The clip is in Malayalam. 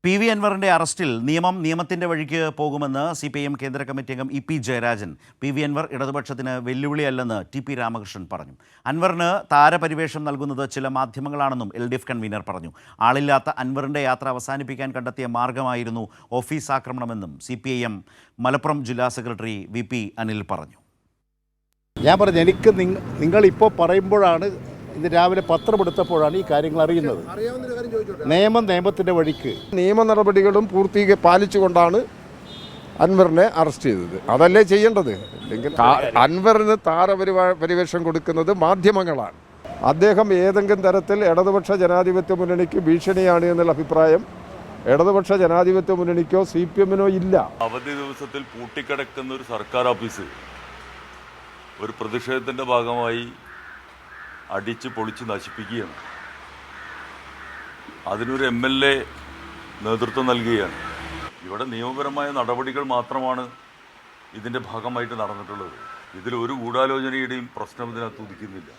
പി.വി. അൻവറിന്റെ അറസ്റ്റിൽ നിയമത്തിന്റെ വഴിക്ക് പോകുമെന്ന് CPIM കേന്ദ്ര കമ്മിറ്റി അംഗം ഇ.പി. ജയരാജൻ. പി.വി. അൻവർ ഇടതുപക്ഷത്തിന് വെല്ലുവിളിയല്ലെന്ന് ടി.പി. രാമകൃഷ്ണൻ പറഞ്ഞു. അൻവറിന് താരപരിവേഷം നൽകുന്നത് ചില മാധ്യമങ്ങളാണെന്നും LDF കൺവീനർ പറഞ്ഞു. ആളില്ലാത്ത അൻവറിന്റെ യാത്ര അവസാനിപ്പിക്കാൻ കണ്ടെത്തിയ മാർഗമായിരുന്നു ഓഫീസ് ആക്രമണമെന്നും CPIM മലപ്പുറം ജില്ലാ സെക്രട്ടറി VP അനിൽ പറഞ്ഞു. ഞാൻ പറഞ്ഞു, എനിക്ക് നിങ്ങളിപ്പോൾ പറയുമ്പോഴാണ്, ഇത് രാവിലെ പത്രമെടുത്തപ്പോഴാണ് ഈ കാര്യങ്ങൾ അറിയുന്നത്. നിയമത്തിൻ്റെ വഴിക്ക് നിയമ നടപടികളും പാലിച്ചുകൊണ്ടാണ് അൻവറിനെ അറസ്റ്റ് ചെയ്തത്. അതല്ലേ ചെയ്യേണ്ടത്. അല്ലെങ്കിൽ അൻവറിന് താരപരിവേഷം കൊടുക്കുന്നത് മാധ്യമങ്ങളാണ്. അദ്ദേഹം ഏതെങ്കിലും തരത്തിൽ ഇടതുപക്ഷ ജനാധിപത്യ മുന്നണിക്ക് ഭീഷണിയാണ് എന്നുള്ള അഭിപ്രായം ഇടതുപക്ഷ ജനാധിപത്യ മുന്നണിക്കോ CPM-നോ ഇല്ല. അവധി ദിവസത്തിൽ പൂട്ടിക്കിടക്കുന്ന ഒരു സർക്കാർ ഓഫീസ് ഒരു പ്രതിഷേധത്തിൻ്റെ ഭാഗമായി അടിച്ച് പൊളിച്ച് നശിപ്പിക്കുകയാണ്. അതിനൊരു MLA നേതൃത്വം നൽകുകയാണ്. ഇവിടെ നിയമപരമായ നടപടികൾ മാത്രമാണ് ഇതിൻ്റെ ഭാഗമായിട്ട് നടന്നിട്ടുള്ളത്. ഇതിലൊരു ഗൂഢാലോചനയുടെയും പ്രശ്നം ഇതിനകത്ത് ഉദിക്കുന്നില്ല.